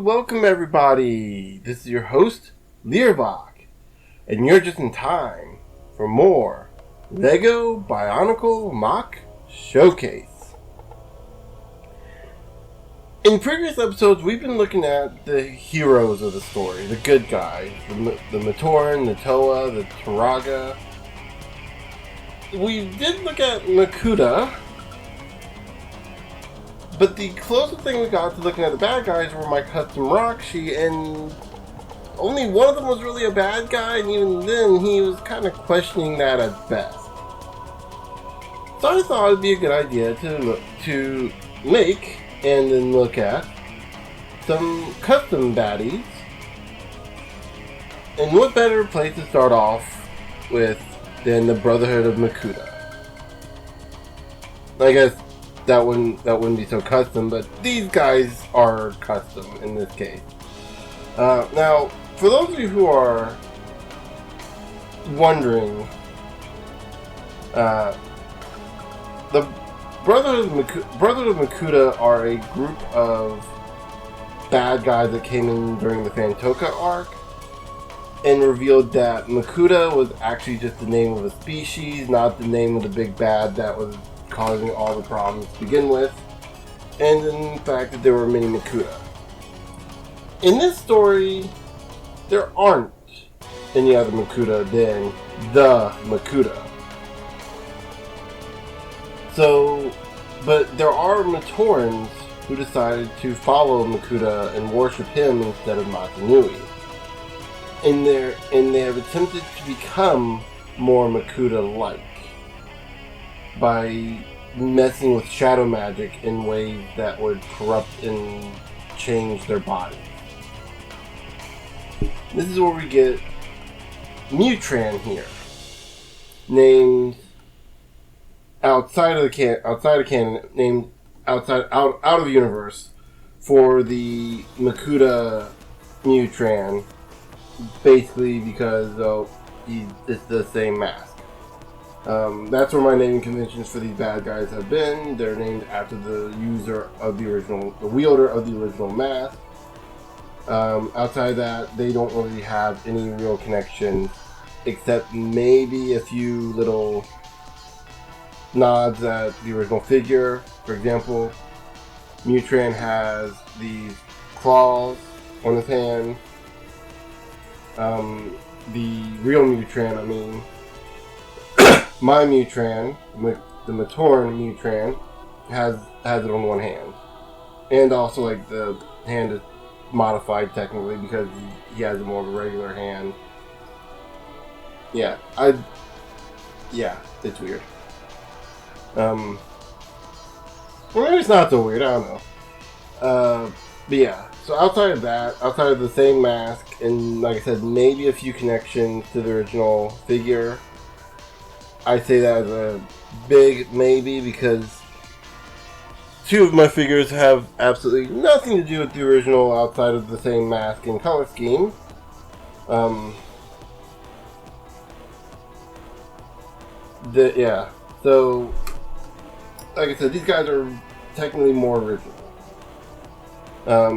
welcome everybody. This is your host, Learvok, and you're just in time for more LEGO Bionicle MOC Showcase. In previous episodes, we've been looking at the heroes of the story, the good guys, the Mutran, the Toa, the Turaga. We did look at Makuta, but the closest thing we got to looking at the bad guys were my custom Roxy, and only one of them was really a bad guy, and even then he was kind of questioning that at best. So I thought it would be a good idea to make and then look at some custom baddies. And what better place to start off with than the Brotherhood of Makuta? I guess that wouldn't be so custom, but these guys are custom in this case. Now, for those of you who are wondering, the Brotherhood of Makuta are a group of bad guys that came in during the Phantoka arc and revealed that Makuta was actually just the name of a species, not the name of the big bad that was causing all the problems to begin with, and in fact that there were many Makuta. In this story, there aren't any other Makuta than the Makuta. So, but there are Mutrans who decided to follow Makuta and worship him instead of Mata Nui. And they have attempted to become more Makuta-like by messing with shadow magic in ways that would corrupt and change their bodies. This is where we get Mutran here, named outside of canon, named out of the universe for the Makuta Mutran, basically because it's the same mask. That's where my naming conventions for these bad guys have been. They're named after the wielder of the original mask. Outside of that, they don't really have any real connection, except maybe a few little nods at the original figure. For example, Mutran has these claws on his hand. The real Mutran, my Mutran, the Mutran Mutran, has it on one hand, and also like the hand is modified technically because he has more of a regular hand. Yeah, it's weird. Well, maybe it's not so weird. I don't know. But yeah, so outside of the same mask, and like I said, maybe a few connections to the original figure. I say that as a big maybe because two of my figures have absolutely nothing to do with the original outside of the same mask and color scheme. So like I said, these guys are technically more original.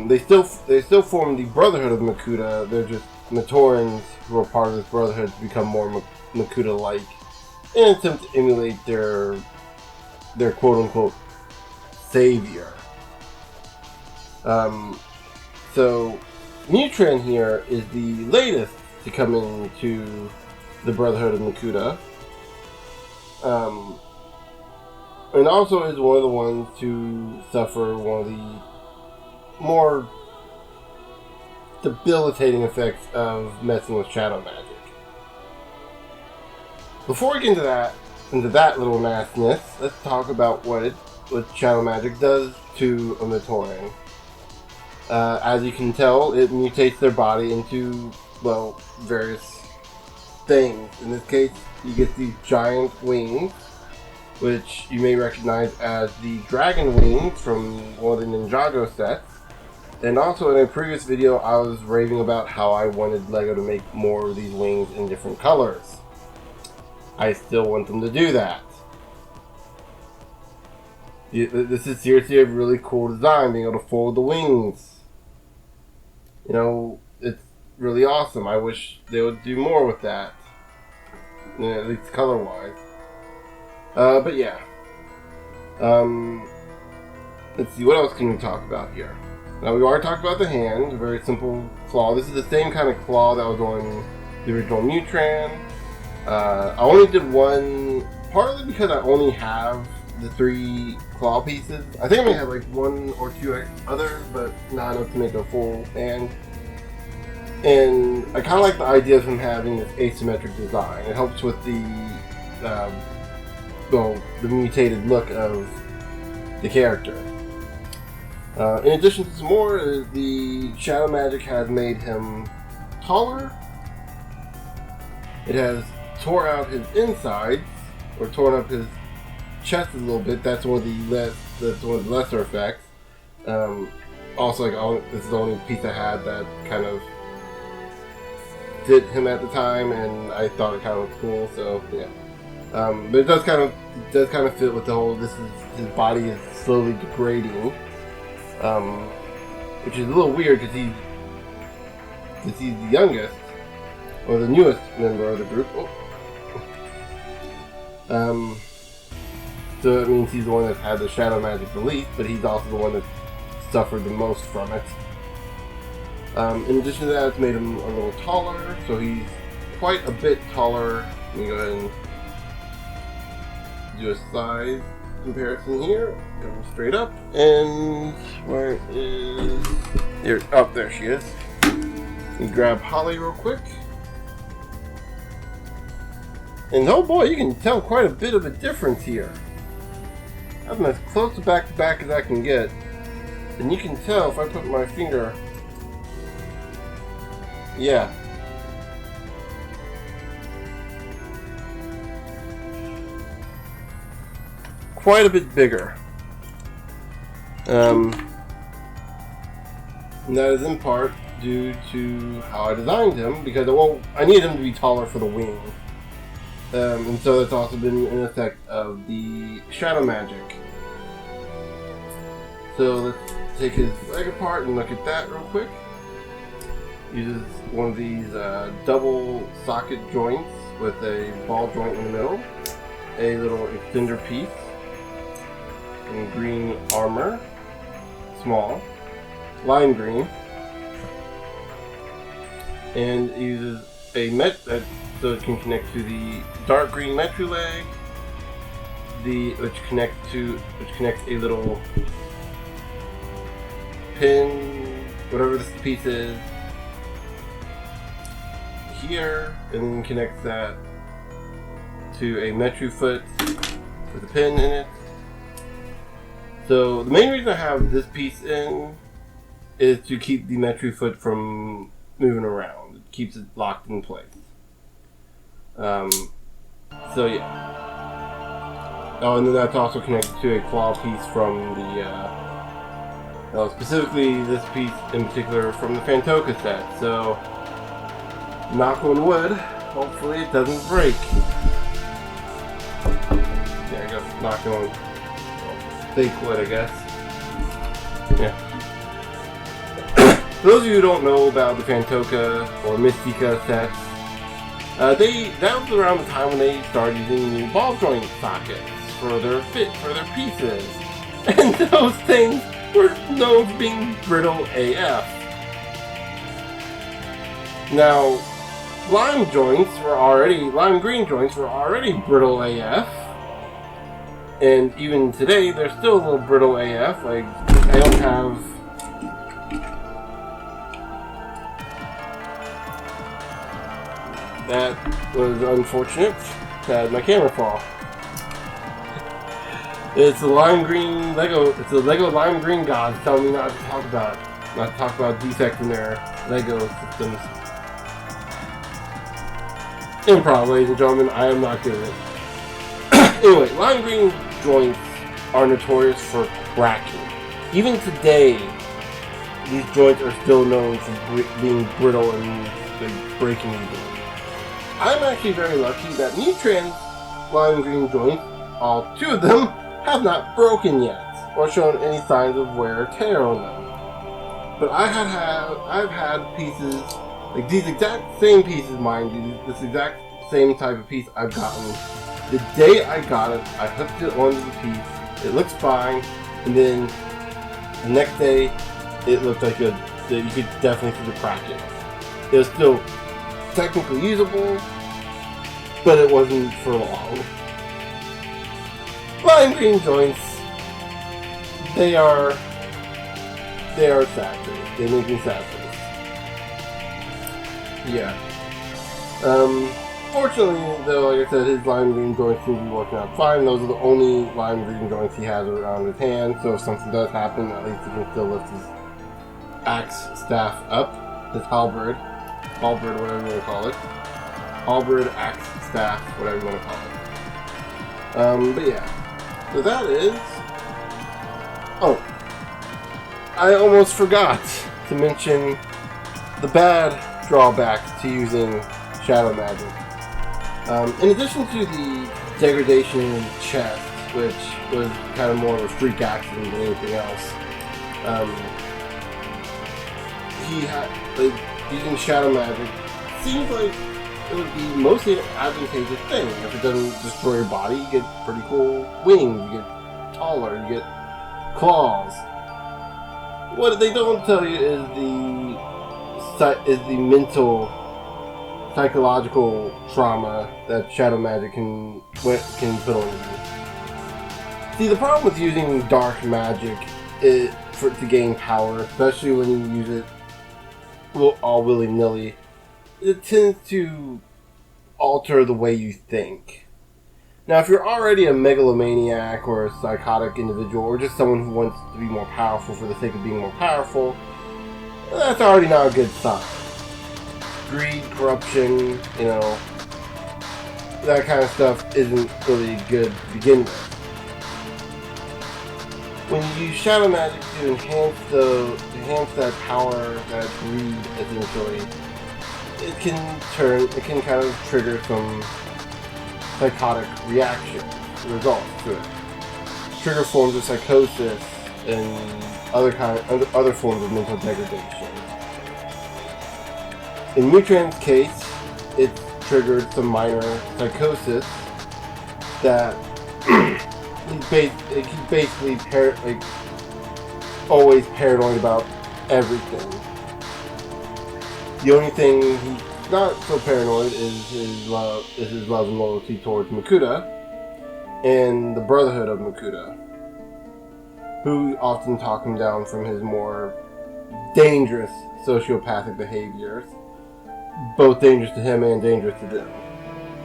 They still form the Brotherhood of Makuta. They're just Mutrans who are part of this Brotherhood to become more Makuta-like in an attempt to emulate their quote-unquote savior. So Mutran here is the latest to come into the Brotherhood of Makuta. And also is one of the ones to suffer one of the more debilitating effects of messing with shadow magic. Before we get into that little nastiness, let's talk about what shadow magic does to a Mutran. As you can tell, it mutates their body into, well, various things. In this case, you get these giant wings, which you may recognize as the dragon wings from one of the Ninjago sets. And also in a previous video, I was raving about how I wanted LEGO to make more of these wings in different colors. I still want them to do that. This is seriously a really cool design, being able to fold the wings. You know, it's really awesome. I wish they would do more with that. You know, at least color-wise. But yeah. Let's see, what else can we talk about here? Now, we already talked about the hand, a very simple claw. This is the same kind of claw that was on the original Mutran. I only did one, partly because I only have the 3 claw pieces. I think I may have like 1 or 2 others, but not enough to make a full hand. And I kind of like the idea of him having this asymmetric design. It helps with the mutated look of the character. In addition to some more, the shadow magic has made him taller. It has tore out his insides, or torn up his chest a little bit. That's one of the lesser effects. Also, like, this is the only piece I had that kind of did him at the time, and I thought it kind of looked cool. So yeah, but it does kind of fit with the whole. His body is slowly degrading. Which is a little weird because he's the youngest, or the newest member of the group. So it means he's the one that had the shadow magic released, but he's also the one that suffered the most from it. In addition to that, it's made him a little taller, so he's quite a bit taller. Let me go ahead and do a size comparison here. Go straight up, and where is here? Oh, there she is. Let me grab Holly real quick, and oh boy, you can tell quite a bit of a difference here. I'm as close to back as I can get, and you can tell if I put my finger. Yeah. Quite a bit bigger. And that is in part due to how I designed him, because I needed him to be taller for the wing. And so that's also been an effect of the shadow magic. So let's take his leg apart and look at that real quick. Uses one of these double socket joints with a ball joint in the middle, a little extender piece, and green armor, small, lime green, and uses a so it can connect to the dark green metru leg, which connects a little pin, whatever this piece is, here, and then connects that to a metru foot with a pin in it. So the main reason I have this piece in is to keep the metru foot from moving around. It keeps it locked in place. So yeah. Oh, and then that's also connected to a claw piece from the, specifically this piece in particular from the Phantoka set. So, knock on wood, hopefully it doesn't break. There you go, knocking on fake wood, I guess. Yeah. For those of you who don't know about the Phantoka or Mistika sets, that was around the time when they started using new ball joint sockets for their pieces. And those things were known for being brittle AF. Now, lime green joints were already brittle AF. And even today, they're still a little brittle AF. Like, I don't have... That was unfortunate. Had my camera fall. It's a lime green Lego. It's a Lego lime green gods telling me not to talk about defects in their Lego systems. Improv, ladies and gentlemen. I am not good at it. Anyway, lime green joints are notorious for cracking. Even today, these joints are still known for being brittle and breaking easily. I'm actually very lucky that Mutran's lime green joints, all 2 of them, have not broken yet, or shown any signs of wear or tear on them. But I've had pieces, like these exact same pieces, mind you, this exact same type of piece I've gotten. The day I got it, I hooked it onto the piece, it looks fine, and then the next day, it looked like you could definitely see the crack in it. It was still technically usable, but it wasn't for long. Lime green joints, they are sad face. They make me sad face. Yeah. Fortunately, though, like I said, his lime green joints seem to be working out fine. Those are the only lime green joints he has around his hand, so if something does happen, at least he can still lift his axe staff up. His halberd, whatever you want to call it. Halberd, axe, staff, whatever you want to call it. But yeah. So that is... Oh. I almost forgot to mention the bad drawbacks to using shadow magic. In addition to the degradation in the chest, which was kind of more of a freak accident than anything else, he had, like, using shadow magic seems like it would be mostly an advantageous thing. If it doesn't destroy your body, you get pretty cool wings, you get taller, you get claws. What they don't tell you is the mental, psychological trauma that shadow magic can put on you. See, the problem with using dark magic is to gain power, especially when you use it all willy-nilly, it tends to alter the way you think. Now, if you're already a megalomaniac or a psychotic individual, or just someone who wants to be more powerful for the sake of being more powerful, that's already not a good sign. Greed, corruption, that kind of stuff isn't really good to begin with. When you use shadow magic to enhance that power, that greed, essentially, it can kind of trigger some psychotic reaction results to it. Trigger forms of psychosis and other forms of mental degradation. In Mutran's case, it triggered some minor psychosis that he's basically always paranoid about everything. The only thing he's not so paranoid is his love and loyalty towards Makuta and the Brotherhood of Makuta, who often talk him down from his more dangerous sociopathic behaviors. Both dangerous to him and dangerous to them,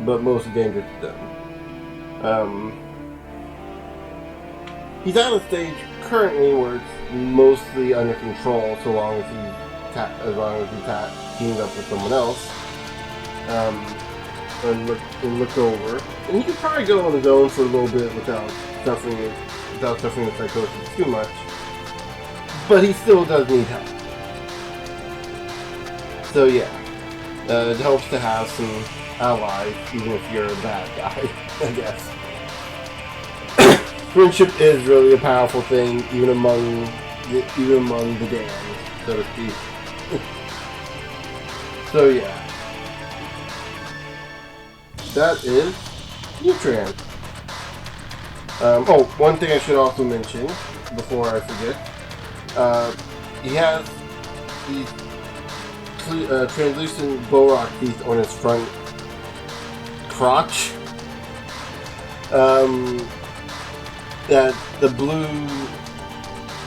but mostly dangerous to them. He's at a stage currently where it's mostly under control, so long as he teams up with someone else and look over. And he could probably go on his own for a little bit without suffering the psychosis too much, but he still does need help. So yeah. It helps to have some allies, even if you're a bad guy, I guess. Friendship is really a powerful thing, even among the damned, so to speak. So yeah. That is Mutran. One thing I should also mention, before I forget, he has these translucent Borak teeth on his front crotch. That the blue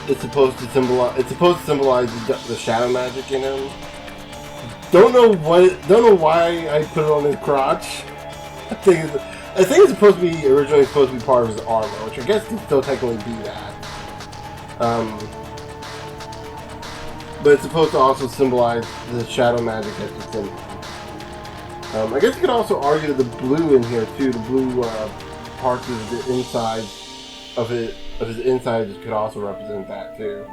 is supposed to symbolize the shadow magic in him. Don't know why I put it on his crotch. I think it's originally supposed to be part of his armor, which I guess can still technically be that. But it's supposed to also symbolize the shadow magic that's in him. I guess you could also argue that the blue in here too, the blue parts of the inside of his insides could also represent that too.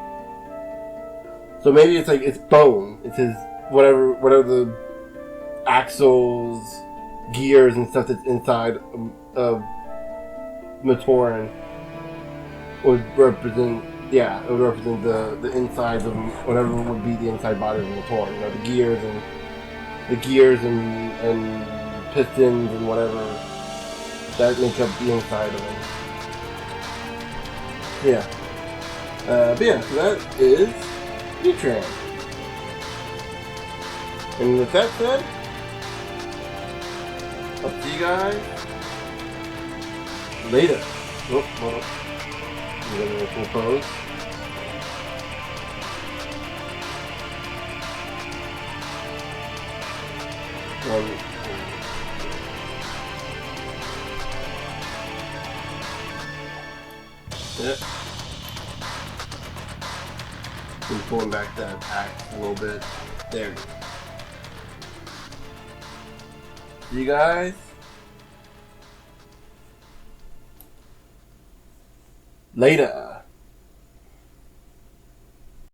So maybe it's like it's bone. It's his whatever the axles, gears, and stuff that's inside of Mutran would represent Yeah, it would represent the insides of whatever would be the inside body of the motor. You know, the gears and pistons and whatever that make up the inside of it. Yeah. But yeah, so that is Mutran. And with that said, I'll see you guys later. Oh, hold on. I'm gonna make some pose. Yep. I'm pulling back that axe a little bit. There we go. See you guys later.